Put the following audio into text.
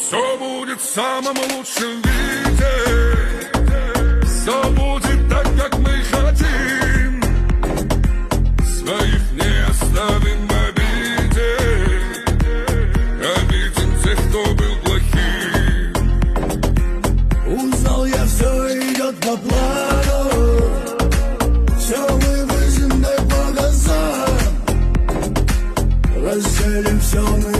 Все будет в самом лучшем виде. Все будет так, как мы хотим. Своих не оставим в обиде. Обидим тех, кто был плохим. Узнал я, все идет по плану. Все мы выжжены по глазам. Разделим все мы